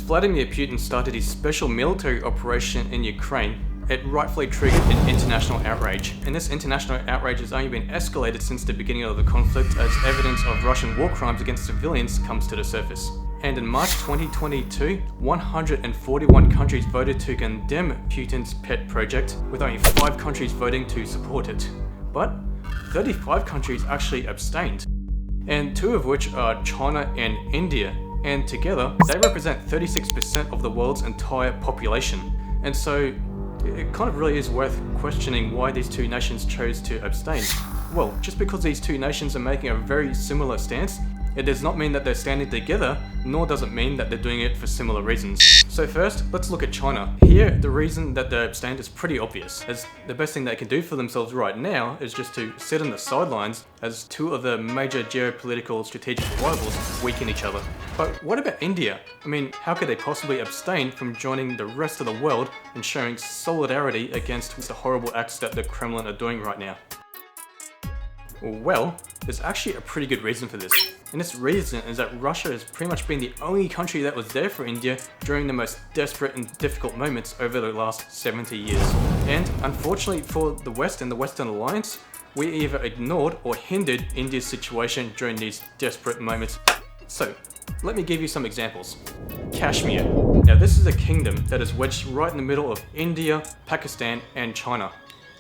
Vladimir Putin started his special military operation in Ukraine, it rightfully triggered an international outrage. And this international outrage has only been escalated since the beginning of the conflict as evidence of Russian war crimes against civilians comes to the surface. And in March 2022, 141 countries voted to condemn Putin's pet project, with only 5 countries voting to support it. But 35 countries actually abstained, and 2 of which are China and India, and together they represent 36% of the world's entire population. And so it kind of really is worth questioning why these 2 nations chose to abstain. Well, just because these 2 nations are making a very similar stance, it does not mean that they're standing together, nor does it mean that they're doing it for similar reasons. So first, let's look at China. Here, the reason that they abstained is pretty obvious, as the best thing they can do for themselves right now is just to sit on the sidelines as 2 of the major geopolitical strategic rivals weaken each other. But what about India? I mean, how could they possibly abstain from joining the rest of the world and showing solidarity against the horrible acts that the Kremlin are doing right now? Well, there's actually a pretty good reason for this. And this reason is that Russia has pretty much been the only country that was there for India during the most desperate and difficult moments over the last 70 years. And unfortunately for the West and the Western Alliance, we either ignored or hindered India's situation during these desperate moments. So, let me give you some examples. Kashmir. Now this is a kingdom that is wedged right in the middle of India, Pakistan and China.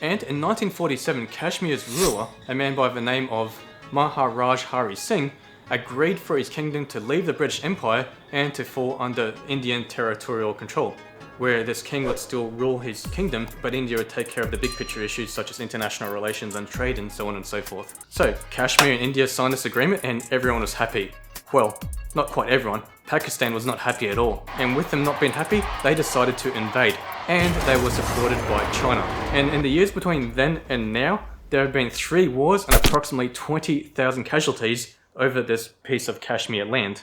And in 1947, Kashmir's ruler, a man by the name of Maharaj Hari Singh, agreed for his kingdom to leave the British Empire and to fall under Indian territorial control, where this king would still rule his kingdom, but India would take care of the big picture issues such as international relations and trade and so on and so forth. So Kashmir and India signed this agreement and everyone was happy. Well, not quite everyone. Pakistan was not happy at all. And with them not being happy, they decided to invade. And they were supported by China. And in the years between then and now, there have been 3 wars and approximately 20,000 casualties over this piece of Kashmir land.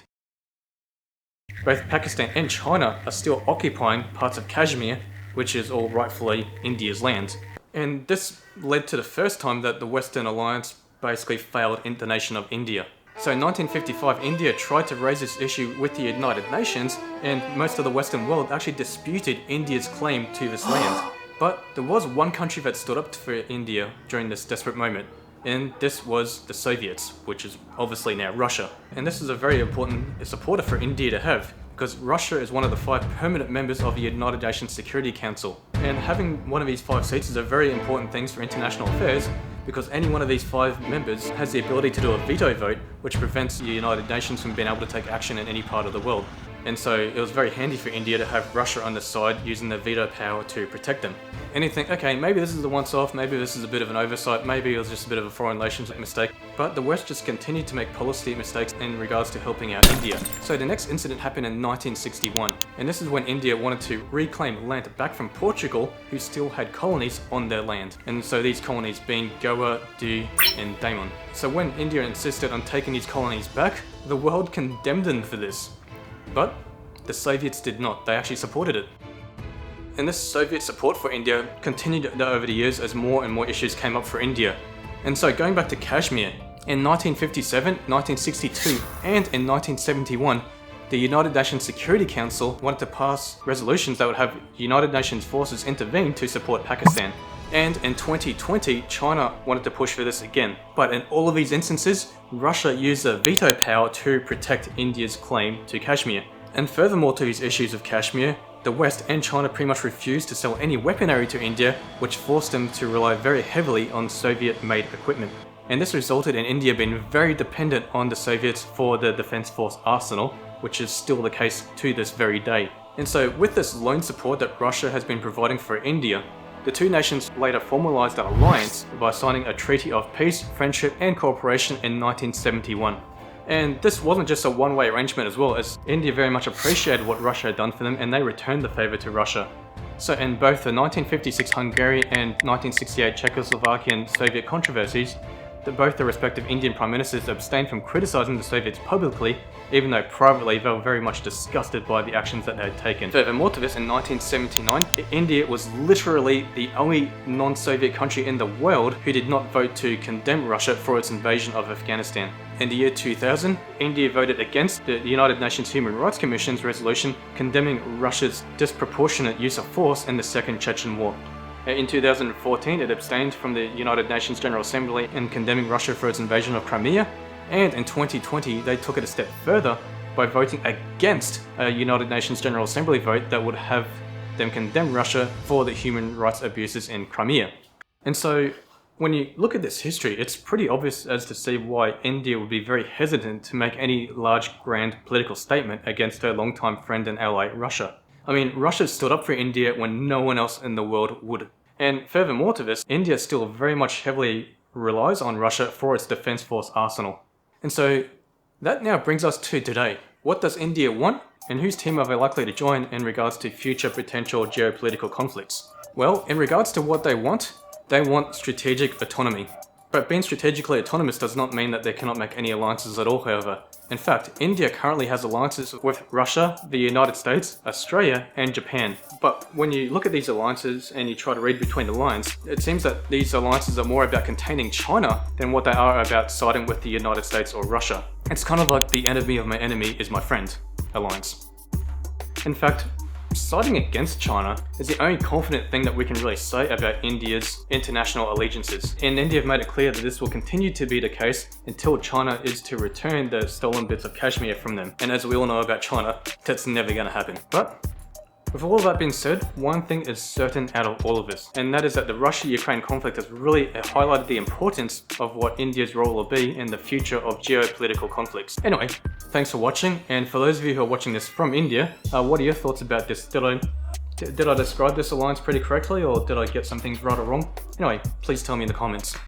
Both Pakistan and China are still occupying parts of Kashmir, which is all rightfully India's land. And this led to the first time that the Western Alliance basically failed in the nation of India. So in 1955, India tried to raise this issue with the United Nations, and most of the Western world actually disputed India's claim to this land. But there was one country that stood up for India during this desperate moment, and this was the Soviets, which is obviously now Russia. And this is a very important supporter for India to have, because Russia is one of the 5 permanent members of the United Nations Security Council. And having one of these 5 seats is a very important thing for international affairs, because any one of these 5 members has the ability to do a veto vote, which prevents the United Nations from being able to take action in any part of the world. And so it was very handy for India to have Russia on the side using the veto power to protect them. And you think, okay, maybe this is a once-off, maybe this is a bit of an oversight, maybe it was just a bit of a foreign relations mistake. But the West just continued to make policy mistakes in regards to helping out India. So the next incident happened in 1961, and this is when India wanted to reclaim land back from Portugal, who still had colonies on their land. And so these colonies being Goa, Diu, and Daman. So when India insisted on taking these colonies back, the world condemned them for this. But the Soviets did not, they actually supported it. And this Soviet support for India continued over the years as more and more issues came up for India. And so going back to Kashmir, in 1957, 1962 and in 1971, the United Nations Security Council wanted to pass resolutions that would have United Nations forces intervene to support Pakistan. And in 2020, China wanted to push for this again. But in all of these instances, Russia used the veto power to protect India's claim to Kashmir. And furthermore to these issues of Kashmir, the West and China pretty much refused to sell any weaponry to India, which forced them to rely very heavily on Soviet-made equipment. And this resulted in India being very dependent on the Soviets for the Defense Force arsenal, which is still the case to this very day. And so with this loan support that Russia has been providing for India, the 2 nations later formalized an alliance by signing a treaty of peace, friendship and cooperation in 1971. And this wasn't just a one-way arrangement as well, as India very much appreciated what Russia had done for them and they returned the favour to Russia. So in both the 1956 Hungarian and 1968 Czechoslovakian Soviet controversies, that both the respective Indian prime ministers abstained from criticizing the Soviets publicly, even though privately they were very much disgusted by the actions that they had taken. Furthermore to this, in 1979, India was literally the only non-Soviet country in the world who did not vote to condemn Russia for its invasion of Afghanistan. In the year 2000, India voted against the United Nations Human Rights Commission's resolution condemning Russia's disproportionate use of force in the Second Chechen War. In 2014, it abstained from the United Nations General Assembly in condemning Russia for its invasion of Crimea, and in 2020 they took it a step further by voting against a United Nations General Assembly vote that would have them condemn Russia for the human rights abuses in Crimea. And so, when you look at this history, it's pretty obvious as to see why India would be very hesitant to make any large, grand political statement against her longtime friend and ally, Russia. I mean, Russia stood up for India when no one else in the world would. And furthermore to this, India still very much heavily relies on Russia for its defense force arsenal. And so, that now brings us to today. What does India want, and whose team are they likely to join in regards to future potential geopolitical conflicts? Well, in regards to what they want strategic autonomy. But being strategically autonomous does not mean that they cannot make any alliances at all, however. In fact, India currently has alliances with Russia, the United States, Australia, and Japan. But when you look at these alliances and you try to read between the lines, it seems that these alliances are more about containing China than what they are about siding with the United States or Russia. It's kind of like the enemy of my enemy is my friend alliance. In fact, siding against China is the only confident thing that we can really say about India's international allegiances. And India have made it clear that this will continue to be the case until China is to return the stolen bits of Kashmir from them. And as we all know about China, that's never going to happen. But with all of that being said, one thing is certain out of all of this, and that is that the Russia-Ukraine conflict has really highlighted the importance of what India's role will be in the future of geopolitical conflicts. Anyway, thanks for watching, and for those of you who are watching this from India, what are your thoughts about this? Did I describe this alliance pretty correctly, or did I get some things right or wrong? Anyway, please tell me in the comments.